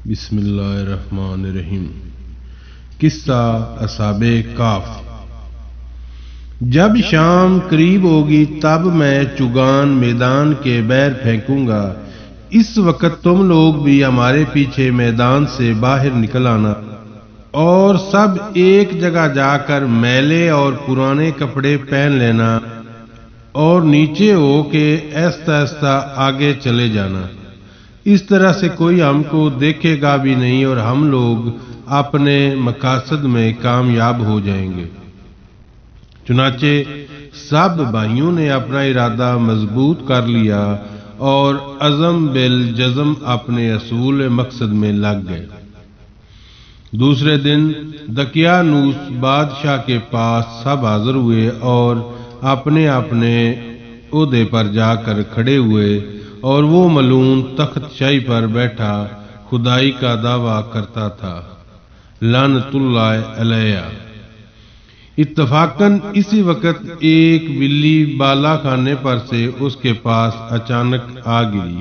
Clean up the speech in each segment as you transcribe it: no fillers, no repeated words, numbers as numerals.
بسم اللہ الرحمن الرحیم۔ قصہ اصحاب کہف۔ جب شام قریب ہوگی تب میں چگان میدان کے بہر پھینکوں گا، اس وقت تم لوگ بھی ہمارے پیچھے میدان سے باہر نکل آنا اور سب ایک جگہ جا کر میلے اور پرانے کپڑے پہن لینا اور نیچے ہو کے آہستہ آہستہ آگے چلے جانا۔ اس طرح سے کوئی ہم کو دیکھے گا بھی نہیں اور ہم لوگ اپنے مقاصد میں کامیاب ہو جائیں گے۔ چنانچہ سب بھائیوں نے اپنا ارادہ مضبوط کر لیا اور عزم بالجزم اپنے اصول مقصد میں لگ گئے۔ دوسرے دن دقیانوس بادشاہ کے پاس سب حاضر ہوئے اور اپنے اپنے عہدے پر جا کر کھڑے ہوئے، اور وہ ملعون تخت شاہی پر بیٹھا خدائی کا دعویٰ کرتا تھا، لعنت اللہ علیہ۔ اتفاقاً اسی وقت ایک بلی بالا خانے پر سے اس کے پاس اچانک آ گری۔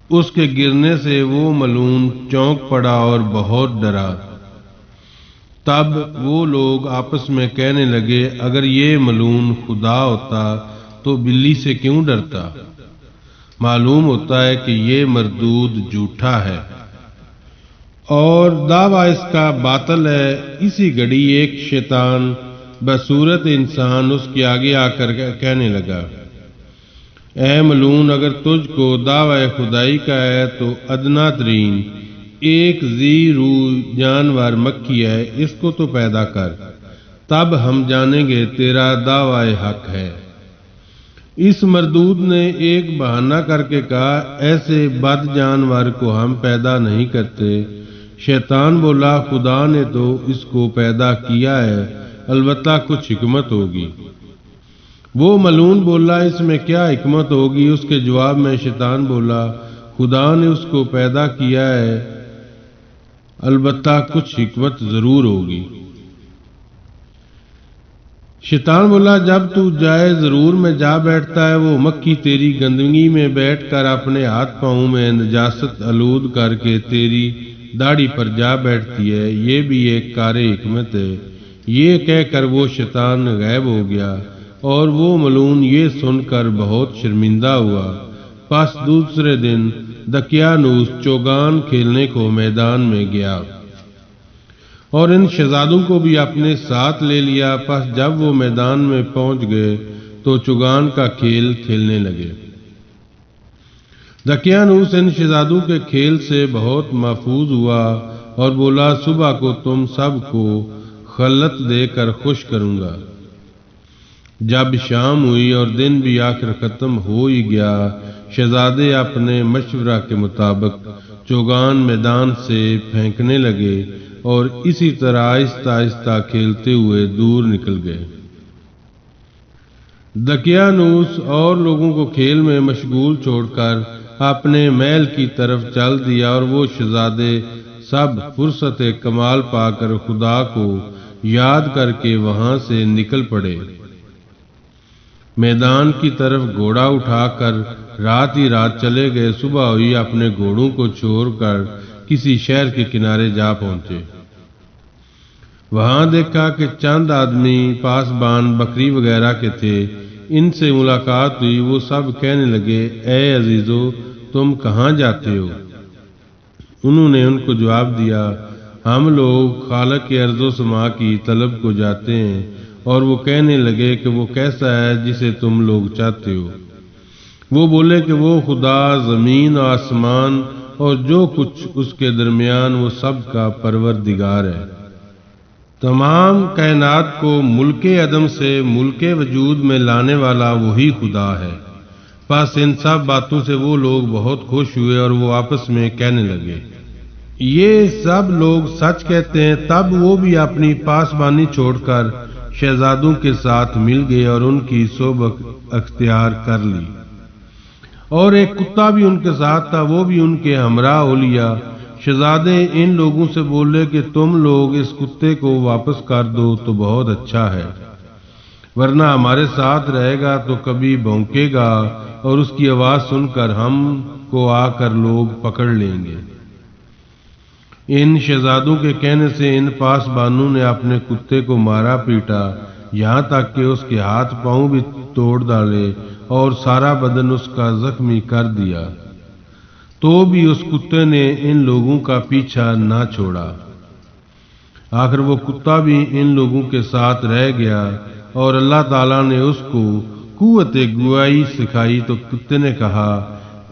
اس کے گرنے سے وہ ملعون چونک پڑا اور بہت ڈرا۔ تب وہ لوگ آپس میں کہنے لگے، اگر یہ ملعون خدا ہوتا تو بلی سے کیوں ڈرتا؟ معلوم ہوتا ہے کہ یہ مردود جھوٹا ہے اور دعویٰ اس کا باطل ہے۔ اسی گھڑی ایک شیطان بصورت انسان اس کے آگے آ کر کہنے لگا، اے ملعون، اگر تجھ کو دعویٰ خدائی کا ہے تو ادنا ترین ایک ذی روح جانور مکھی ہے، اس کو تو پیدا کر، تب ہم جانیں گے تیرا دعویٰ حق ہے۔ اس مردود نے ایک بہانہ کر کے کہا، ایسے بد جانور کو ہم پیدا نہیں کرتے۔ شیطان بولا، خدا نے تو اس کو پیدا کیا ہے، البتہ کچھ حکمت ہوگی۔ وہ ملعون بولا، اس میں کیا حکمت ہوگی؟ اس کے جواب میں شیطان بولا، خدا نے اس کو پیدا کیا ہے، البتہ کچھ حکمت ضرور ہوگی۔ شیطان بولا، جب تو جائے ضرور میں جا بیٹھتا ہے، وہ مکھی تیری گندگی میں بیٹھ کر اپنے ہاتھ پاؤں میں نجاست آلود کر کے تیری داڑھی پر جا بیٹھتی ہے، یہ بھی ایک کار حکمت ہے۔ یہ کہہ کر وہ شیطان غائب ہو گیا اور وہ ملعون یہ سن کر بہت شرمندہ ہوا۔ پس دوسرے دن دقیانوس چوگان کھیلنے کو میدان میں گیا اور ان شہزادوں کو بھی اپنے ساتھ لے لیا۔ پس جب وہ میدان میں پہنچ گئے تو چوگان کا کھیل کھیلنے لگے۔ دقیانوس ان شہزادوں کے کھیل سے بہت محظوظ ہوا اور بولا، صبح کو تم سب کو خلعت دے کر خوش کروں گا۔ جب شام ہوئی اور دن بھی آخر ختم ہو ہی گیا، شہزادے اپنے مشورہ کے مطابق چوگان میدان سے پھینکنے لگے اور اسی طرح آہستہ آہستہ کھیلتے ہوئے دور نکل گئے۔ دقیانوس اور لوگوں کو کھیل میں مشغول چھوڑ کر اپنے محل کی طرف چل دیا اور وہ شہزادے سب فرصت کمال پا کر خدا کو یاد کر کے وہاں سے نکل پڑے۔ میدان کی طرف گھوڑا اٹھا کر رات ہی رات چلے گئے۔ صبح ہوئی، اپنے گھوڑوں کو چھوڑ کر کسی شہر کے کنارے جا پہنچے۔ وہاں دیکھا کہ چند آدمی پاسبان بکری وغیرہ کے تھے۔ ان سے ملاقات ہوئی، وہ سب کہنے لگے، اے عزیزو، تم کہاں جاتے ہو؟ انہوں نے ان کو جواب دیا، ہم لوگ خالق ارض و سما کی طلب کو جاتے ہیں۔ اور وہ کہنے لگے کہ وہ کیسا ہے جسے تم لوگ چاہتے ہو؟ وہ بولے کہ وہ خدا زمین و آسمان اور جو کچھ اس کے درمیان، وہ سب کا پروردگار ہے۔ تمام کائنات کو ملک عدم سے ملک وجود میں لانے والا وہی خدا ہے۔ پس ان سب باتوں سے وہ لوگ بہت خوش ہوئے اور وہ آپس میں کہنے لگے، یہ سب لوگ سچ کہتے ہیں۔ تب وہ بھی اپنی پاسبانی چھوڑ کر شہزادوں کے ساتھ مل گئے اور ان کی صحبت اختیار کر لی، اور ایک کتا بھی ان کے ساتھ تھا، وہ بھی ان کے ہمراہ ہو لیا۔ شہزادے ان لوگوں سے بولے کہ تم لوگ اس کتے کو واپس کر دو تو بہت اچھا ہے، ورنہ ہمارے ساتھ رہے گا تو کبھی بھونکے گا اور اس کی آواز سن کر ہم کو آ کر لوگ پکڑ لیں گے۔ ان شہزادوں کے کہنے سے ان پاسبانوں نے اپنے کتے کو مارا پیٹا، یہاں تک کہ اس کے ہاتھ پاؤں بھی توڑ ڈالے اور سارا بدن اس کا زخمی کر دیا، تو بھی اس کتے نے ان لوگوں کا پیچھا نہ چھوڑا۔ آخر وہ کتا بھی ان لوگوں کے ساتھ رہ گیا، اور اللہ تعالیٰ نے اس کو قوت گواہی سکھائی تو کتے نے کہا،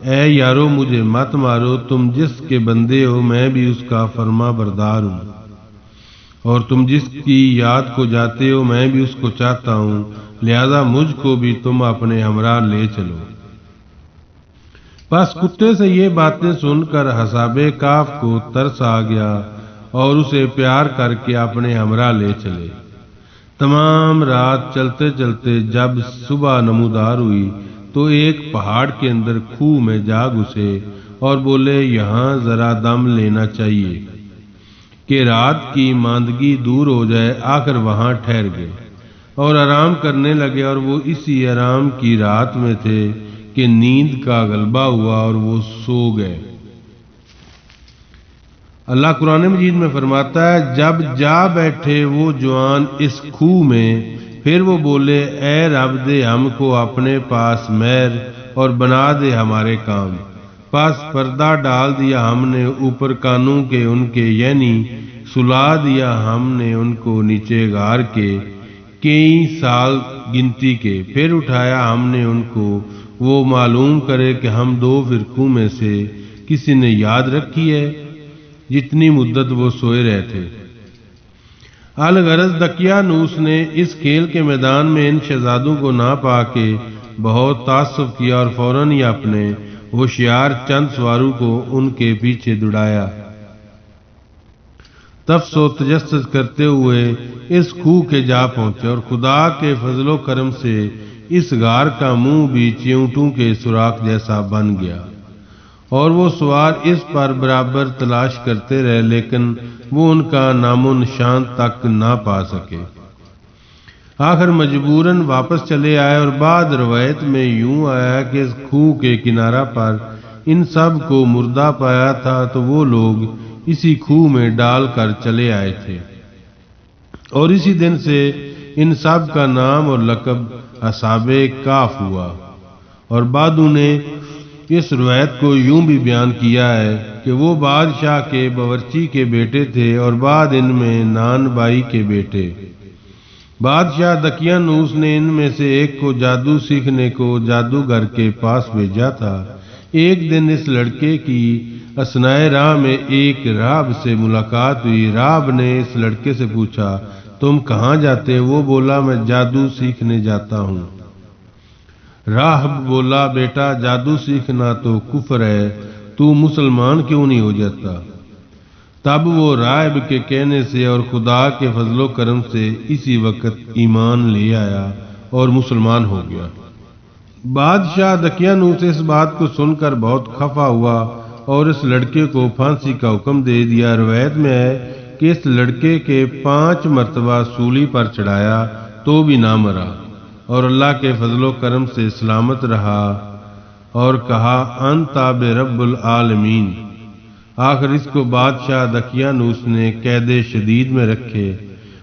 اے یارو مجھے مت مارو، تم جس کے بندے ہو میں بھی اس کا فرما بردار ہوں، اور تم جس کی یاد کو جاتے ہو میں بھی اس کو چاہتا ہوں، لہذا مجھ کو بھی تم اپنے ہمراہ لے چلو۔ بس کتے سے یہ باتیں سن کر اصحاب کہف کو ترس آ گیا اور اسے پیار کر کے اپنے ہمراہ لے چلے۔ تمام رات چلتے چلتے جب صبح نمودار ہوئی تو ایک پہاڑ کے اندر کھوہ میں جا گھسے اور بولے، یہاں ذرا دم لینا چاہیے کہ رات کی ماندگی دور ہو جائے۔ آخر وہاں ٹھہر گئے اور آرام کرنے لگے، اور وہ اسی آرام کی رات میں تھے کہ نیند کا غلبہ ہوا اور وہ سو گئے۔ اللہ قرآن مجید میں فرماتا ہے، جب جا بیٹھے وہ جوان اس کھوہ میں، پھر وہ بولے، اے رب دے ہم کو اپنے پاس مہر اور بنا دے ہمارے کام۔ پس پردہ ڈال دیا ہم نے اوپر کانوں کے ان کے، یعنی سلا دیا ہم نے ان کو نیچے غار کے کئی سال گنتی کے، پھر اٹھایا ہم نے ان کو، وہ معلوم کرے کہ ہم دو فرقوں میں سے کسی نے یاد رکھی ہے جتنی مدت وہ سوئے رہے تھے۔ الغرض دقیانوس نے اس کھیل کے میدان میں ان شہزادوں کو نہ پا کے بہت تعصب کیا اور فوراً ہی اپنے ہوشیار چند سواروں کو ان کے پیچھے دوڑایا۔ تفس و تجسس کرتے ہوئے اس کھوہ کے جا پہنچے، اور خدا کے فضل و کرم سے اس غار کا منہ بھی چیونٹوں کے سوراخ جیسا بن گیا، اور وہ سوار اس پر برابر تلاش کرتے رہے، لیکن وہ ان کا نام و نشان تک نہ پا سکے۔ آخر مجبوراً واپس چلے آئے، اور بعد روایت میں یوں آیا کہ اس کھوہ کے کنارہ پر ان سب کو مردہ پایا تھا، تو وہ لوگ اسی کھوہ میں ڈال کر چلے آئے تھے، اور اسی دن سے ان سب کا نام اور لقب اصحاب کہف ہوا۔ اور بعدوں نے اس روایت کو یوں بھی بیان کیا ہے کہ وہ بادشاہ کے باورچی کے بیٹے تھے، اور بعد ان میں نان بائی کے بیٹے۔ بادشاہ دقیانوس نے ان میں سے ایک کو جادو سیکھنے کو جادوگر کے پاس بھیجا تھا۔ ایک دن اس لڑکے کی اثنائے راہ میں ایک راہب سے ملاقات ہوئی۔ راہب نے اس لڑکے سے پوچھا، تم کہاں جاتے؟ وہ بولا، میں جادو سیکھنے جاتا ہوں۔ راہب بولا، بیٹا جادو سیکھنا تو کفر ہے، تو مسلمان کیوں نہیں ہو جاتا؟ تب وہ راہب کے کہنے سے اور خدا کے فضل و کرم سے اسی وقت ایمان لے آیا اور مسلمان ہو گیا۔ بادشاہ دقیانوس اس بات کو سن کر بہت خفا ہوا اور اس لڑکے کو پھانسی کا حکم دے دیا۔ روایت میں ہے کہ اس لڑکے کے 5 مرتبہ سولی پر چڑھایا تو بھی نہ مرا، اور اللہ کے فضل و کرم سے سلامت رہا، اور کہا، انت برب العالمین۔ آخر اس کو بادشاہ دقیانوس نے قید شدید میں رکھے۔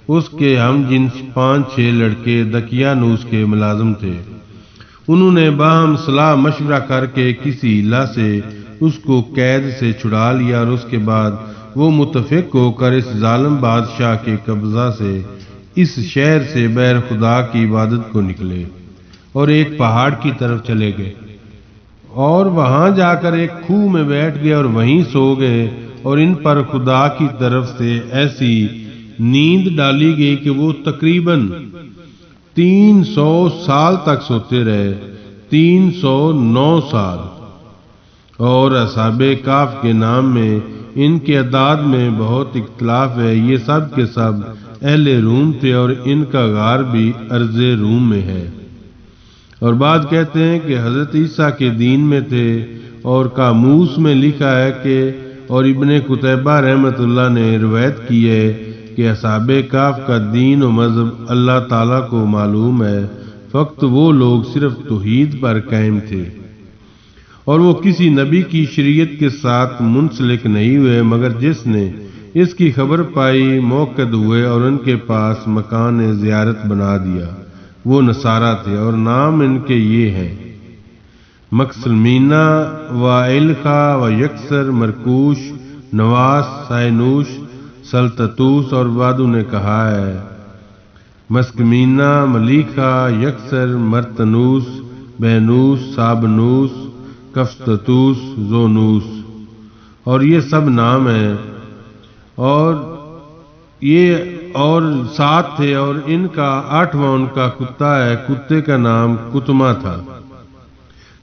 اس کے ہم جنس 5-6 لڑکے دقیانوس کے ملازم تھے۔ انہوں نے باہم صلاح مشورہ کر کے کسی ہیلہ سے اس کو قید سے چھڑا لیا، اور اس کے بعد وہ متفق ہو کر اس ظالم بادشاہ کے قبضہ سے اس شہر سے بغیر خدا کی عبادت کو نکلے اور ایک پہاڑ کی طرف چلے گئے، اور وہاں جا کر ایک کھوہ میں بیٹھ گئے اور وہیں سو گئے، اور ان پر خدا کی طرف سے ایسی نیند ڈالی گئی کہ وہ تقریباً 300 سال تک سوتے رہے، 309 سال۔ اور اصحاب کہف کے نام میں ان کے اعداد میں بہت اختلاف ہے، یہ سب کے سب اہل روم تھے، اور ان کا غار بھی ارض روم میں ہے۔ اور بعض کہتے ہیں کہ حضرت عیسیٰ کے دین میں تھے، اور قاموس میں لکھا ہے کہ، اور ابن قتیبہ رحمۃ اللہ نے روایت کی ہے کہ اصحاب کہف کا دین و مذہب اللہ تعالیٰ کو معلوم ہے، فقط وہ لوگ صرف توحید پر قائم تھے، اور وہ کسی نبی کی شریعت کے ساتھ منسلک نہیں ہوئے، مگر جس نے اس کی خبر پائی، موقد ہوئے اور ان کے پاس مکان زیارت بنا دیا۔ وہ نصارہ تھے اور نام ان کے یہ ہیں: مکسلمینہ و ایلخا و یکسر، مرکوش، نواس، سائنوش، سلطتوس، اور بعدوں نے کہا ہے مسکمینہ، ملیخا، یکسر، مرتنوس، بینوس، سابنوس، کفستوس، زونوس، اور یہ سب نام ہیں، اور یہ اور 7 تھے، اور ان کا 8واں ان کا کتا ہے۔ کتے کا نام کتما تھا۔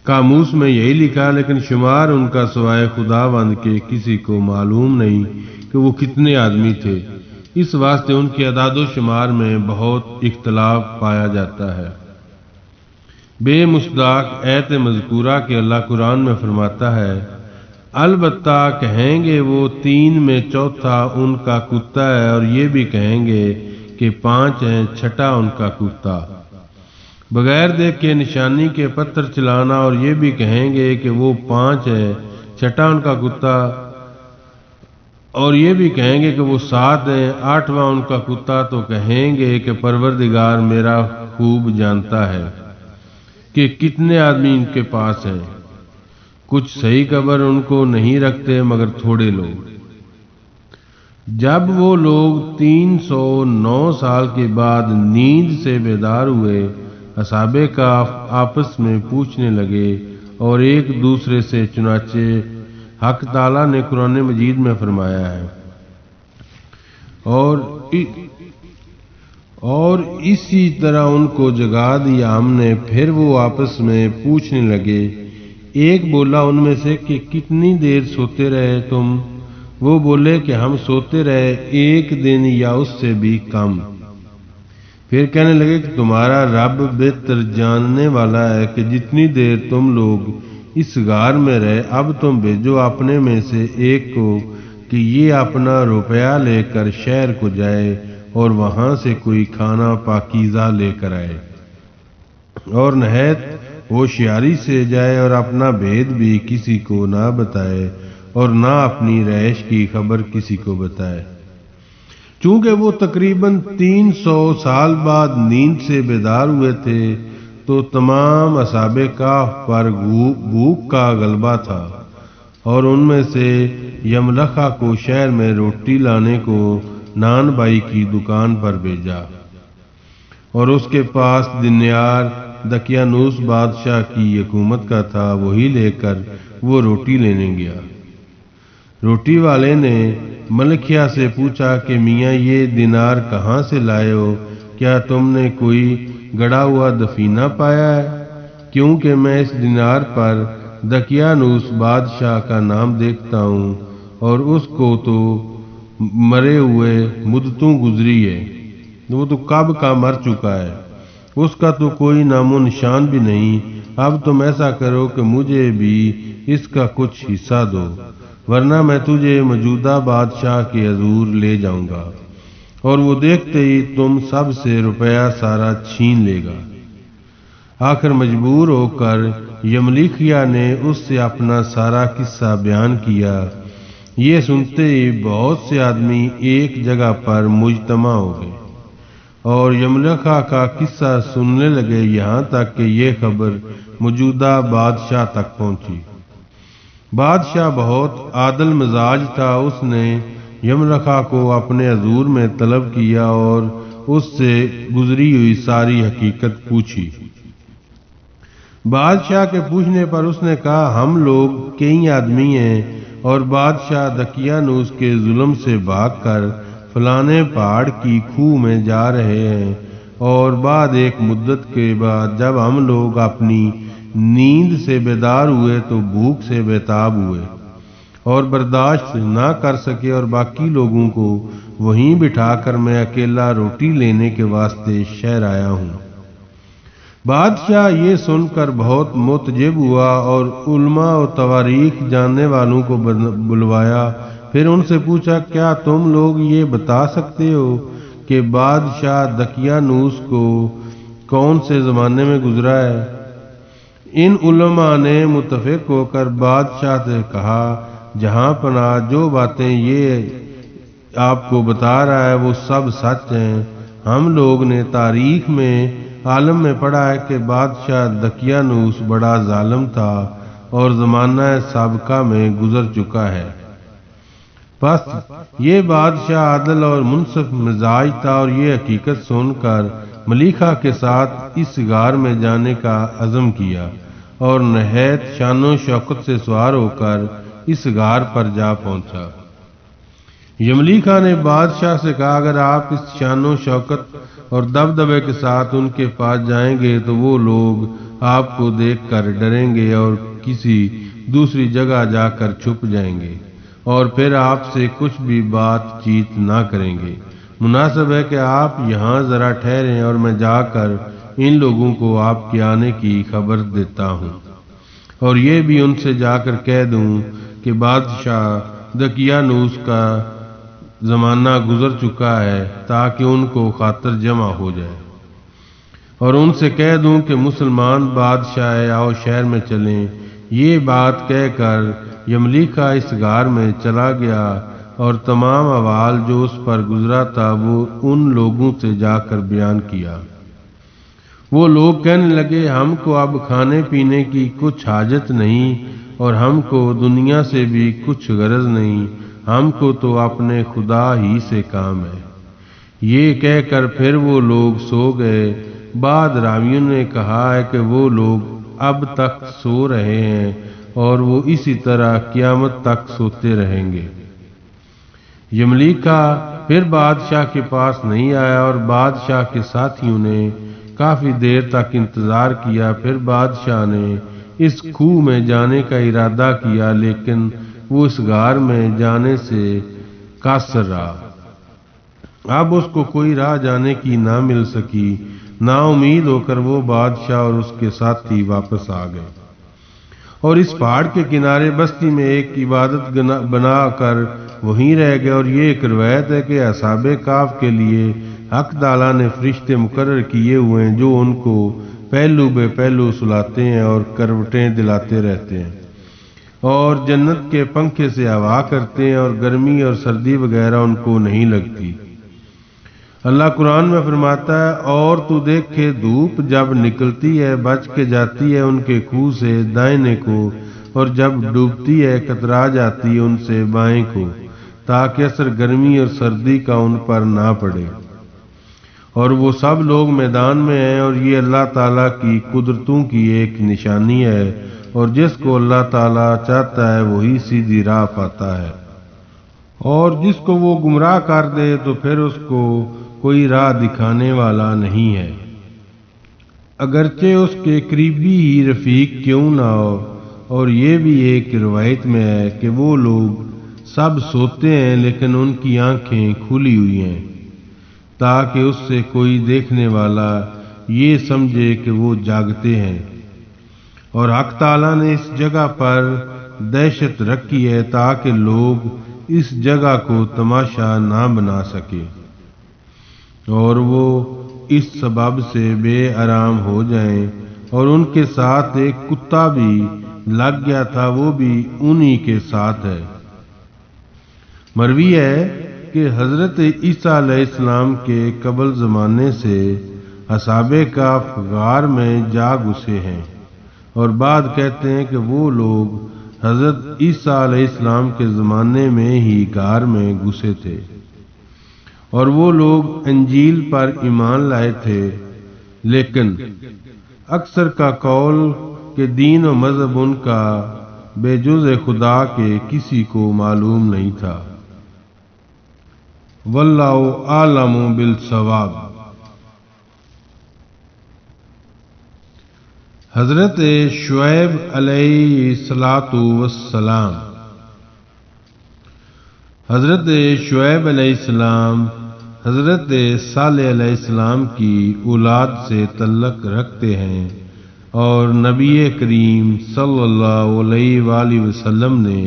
قاموس میں یہی لکھا، لیکن شمار ان کا سوائے خداوند کے کسی کو معلوم نہیں کہ وہ کتنے آدمی تھے، اس واسطے ان کے اعداد و شمار میں بہت اختلاف پایا جاتا ہے۔ بے مصداق ایت مذکورہ کے اللہ قرآن میں فرماتا ہے: البتہ کہیں گے وہ 3 میں چوتھا ان کا کتا ہے، اور یہ بھی کہیں گے کہ 5 ہیں، چھٹا ان کا کتا۔ بغیر دیکھے نشانی کے پتھر چلانا، اور یہ بھی کہیں گے کہ وہ 5 ہے، چھٹا ان کا کتا، اور یہ بھی کہیں گے کہ وہ 7 ہیں، 8واں ان کا کتا۔ تو کہیں گے کہ پروردگار میرا خوب جانتا ہے کہ کتنے آدمی ان کے پاس ہیں۔ کچھ صحیح خبر ان کو نہیں رکھتے مگر تھوڑے لوگ۔ جب وہ لوگ 309 سال کے بعد نیند سے بیدار ہوئے، اصحاب کہف آپس میں پوچھنے لگے اور ایک دوسرے سے، چنانچہ حق تعالیٰ نے قرآن مجید میں فرمایا ہے: اور اسی طرح ان کو جگا دیا ہم نے، پھر وہ آپس میں پوچھنے لگے۔ ایک بولا ان میں سے کہ کتنی دیر سوتے رہے تم؟ وہ بولے کہ ہم سوتے رہے 1 دن یا اس سے بھی کم۔ پھر کہنے لگے کہ تمہارا رب بہتر جاننے والا ہے کہ جتنی دیر تم لوگ اس غار میں رہے، اب تم بھیجو اپنے میں سے ایک کو کہ یہ اپنا روپیہ لے کر شہر کو جائے اور وہاں سے کوئی کھانا پاکیزہ لے کر آئے، اور نہایت ہوشیاری سے جائے اور اپنا بھید بھی کسی کو نہ بتائے اور نہ اپنی رہائش کی خبر کسی کو بتائے۔ چونکہ وہ تقریباً 300 سال بعد نیند سے بیدار ہوئے تھے، تو تمام اصحاب کہف پر بھوک کا غلبہ تھا، اور ان میں سے یملخا کو شہر میں روٹی لانے کو نان بائی کی دکان پر بھیجا، اور اس کے پاس دینار دقیانوس بادشاہ کی حکومت کا تھا، وہی لے کر وہ روٹی لینے گیا۔ روٹی والے نے ملکیہ سے پوچھا کہ میاں یہ دینار کہاں سے لائے ہو؟ کیا تم نے کوئی گڑا ہوا دفینہ پایا ہے؟ کیونکہ میں اس دینار پر دقیانوس بادشاہ کا نام دیکھتا ہوں، اور اس کو تو مرے ہوئے مدتوں گزری ہے، وہ تو کب کا مر چکا ہے، اس کا تو کوئی نام و نشان بھی نہیں۔ اب تم ایسا کرو کہ مجھے بھی اس کا کچھ حصہ دو، ورنہ میں تجھے موجودہ بادشاہ کے حضور لے جاؤں گا، اور وہ دیکھتے ہی تم سب سے روپیہ سارا چھین لے گا۔ آخر مجبور ہو کر یملیخیا نے اس سے اپنا سارا قصہ بیان کیا۔ یہ سنتے ہی بہت سے آدمی ایک جگہ پر مجتمع ہو گئے اور یملیخا کا قصہ سننے لگے، یہاں تک کہ یہ خبر موجودہ بادشاہ تک پہنچی۔ بادشاہ بہت عادل مزاج تھا، اس نے یملیخا کو اپنے حضور میں طلب کیا اور اس سے گزری ہوئی ساری حقیقت پوچھی۔ بادشاہ کے پوچھنے پر اس نے کہا، ہم لوگ کئی آدمی ہیں اور بادشاہ دقیانوس کے ظلم سے بھاگ کر فلانے پہاڑ کی کھوہ میں جا رہے ہیں، اور بعد ایک مدت کے بعد جب ہم لوگ اپنی نیند سے بیدار ہوئے تو بھوک سے بیتاب ہوئے اور برداشت نہ کر سکے، اور باقی لوگوں کو وہیں بٹھا کر میں اکیلا روٹی لینے کے واسطے شہر آیا ہوں۔ بادشاہ یہ سن کر بہت متعجب ہوا اور علماء و تواریخ جاننے والوں کو بلوایا۔ پھر ان سے پوچھا، کیا تم لوگ یہ بتا سکتے ہو کہ بادشاہ دقیانوس کو کون سے زمانے میں گزرا ہے؟ ان علماء نے متفق ہو کر بادشاہ سے کہا، جہاں پناہ جو باتیں یہ آپ کو بتا رہا ہے وہ سب سچ ہیں۔ ہم لوگ نے تاریخ میں عالم میں پڑھا ہے کہ بادشاہ دقیانوس بڑا ظالم تھا اور زمانہ سابقہ میں گزر چکا ہے۔ بس یہ بادشاہ عادل اور منصف مزاج تھا، اور یہ حقیقت سن کر ملیکہ کے ساتھ اس غار میں جانے کا عزم کیا اور نہایت شان و شوکت سے سوار ہو کر اس غار پر جا پہنچا۔ یملیکا نے بادشاہ سے کہا، اگر آپ اس شان و شوکت اور دبدبے کے ساتھ ان کے پاس جائیں گے تو وہ لوگ آپ کو دیکھ کر ڈریں گے اور کسی دوسری جگہ جا کر چھپ جائیں گے اور پھر آپ سے کچھ بھی بات چیت نہ کریں گے۔ مناسب ہے کہ آپ یہاں ذرا ٹھہریں اور میں جا کر ان لوگوں کو آپ کے آنے کی خبر دیتا ہوں، اور یہ بھی ان سے جا کر کہہ دوں کہ بادشاہ دقیانوس کا زمانہ گزر چکا ہے، تاکہ ان کو خاطر جمع ہو جائے، اور ان سے کہہ دوں کہ مسلمان بادشاہ آؤ شہر میں چلیں۔ یہ بات کہہ کر یملیکا اس غار میں چلا گیا اور تمام احوال جو اس پر گزرا تھا وہ ان لوگوں سے جا کر بیان کیا۔ وہ لوگ کہنے لگے، ہم کو اب کھانے پینے کی کچھ حاجت نہیں اور ہم کو دنیا سے بھی کچھ غرض نہیں، ہم کو تو اپنے خدا ہی سے کام ہے۔ یہ کہہ کر پھر وہ لوگ سو گئے۔ بعد راویوں نے کہا ہے کہ وہ لوگ اب تک سو رہے ہیں اور وہ اسی طرح قیامت تک سوتے رہیں گے۔ یملیکا پھر بادشاہ کے پاس نہیں آیا اور بادشاہ کے ساتھیوں نے کافی دیر تک انتظار کیا۔ پھر بادشاہ نے اس کھوہ میں جانے کا ارادہ کیا، لیکن وہ اس غار میں جانے سے قاصر رہا۔ اب اس کو کوئی راہ جانے کی نہ مل سکی۔ نا امید ہو کر وہ بادشاہ اور اس کے ساتھی واپس آ گئے اور اس پہاڑ کے کنارے بستی میں ایک عبادت بنا کر وہیں رہ گئے۔ اور یہ ایک روایت ہے کہ اصحاب کہف کے لیے حق تعالیٰ نے فرشتے مقرر کیے ہوئے ہیں جو ان کو پہلو بے پہلو سلاتے ہیں اور کروٹیں دلاتے رہتے ہیں، اور جنت کے پنکھے سے ہوا کرتے ہیں، اور گرمی اور سردی وغیرہ ان کو نہیں لگتی۔ اللہ قرآن میں فرماتا ہے، اور تو دیکھے دھوپ جب نکلتی ہے بچ کے جاتی ہے ان کے کھوہ سے دائنے کو، اور جب ڈوبتی ہے کترا جاتی ہے ان سے بائیں کو، تاکہ اثر گرمی اور سردی کا ان پر نہ پڑے۔ اور وہ سب لوگ میدان میں ہیں، اور یہ اللہ تعالیٰ کی قدرتوں کی ایک نشانی ہے، اور جس کو اللہ تعالیٰ چاہتا ہے وہی سیدھی راہ پاتا ہے، اور جس کو وہ گمراہ کر دے تو پھر اس کو کوئی راہ دکھانے والا نہیں ہے، اگرچہ اس کے قریبی ہی رفیق کیوں نہ ہو۔ اور یہ بھی ایک روایت میں ہے کہ وہ لوگ سب سوتے ہیں لیکن ان کی آنکھیں کھلی ہوئی ہیں، تاکہ اس سے کوئی دیکھنے والا یہ سمجھے کہ وہ جاگتے ہیں۔ اور حق تعالیٰ نے اس جگہ پر دہشت رکھی ہے تاکہ لوگ اس جگہ کو تماشا نہ بنا سکے، اور وہ اس سبب سے بے آرام ہو جائیں۔ اور ان کے ساتھ ایک کتا بھی لگ گیا تھا، وہ بھی انہی کے ساتھ ہے۔ مروی ہے کہ حضرت عیسیٰ علیہ السلام کے قبل زمانے سے اصحاب کہف غار میں جا گھسے ہیں، اور بعد کہتے ہیں کہ وہ لوگ حضرت عیسیٰ علیہ السلام کے زمانے میں ہی غار میں گھسے تھے، اور وہ لوگ انجیل پر ایمان لائے تھے، لیکن اکثر کا قول کہ دین و مذہب ان کا بے جز خدا کے کسی کو معلوم نہیں تھا۔ واللہ اعلم بالصواب۔ حضرت شعیب علیہ السلام حضرت شعیب علیہ السلام حضرت صالح علیہ السلام کی اولاد سے تعلق رکھتے ہیں، اور نبی کریم صلی اللہ علیہ وآلہ وسلم نے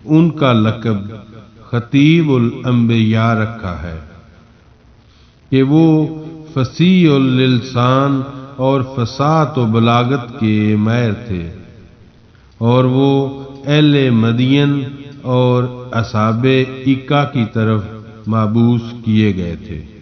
ان کا لقب خطیب الانبیاء رکھا ہے کہ وہ فصیح اللسان اور فصاحت و بلاغت کے ماہر تھے، اور وہ اہل مدین اور اصحاب عکا کی طرف محبوس کیے گئے تھے۔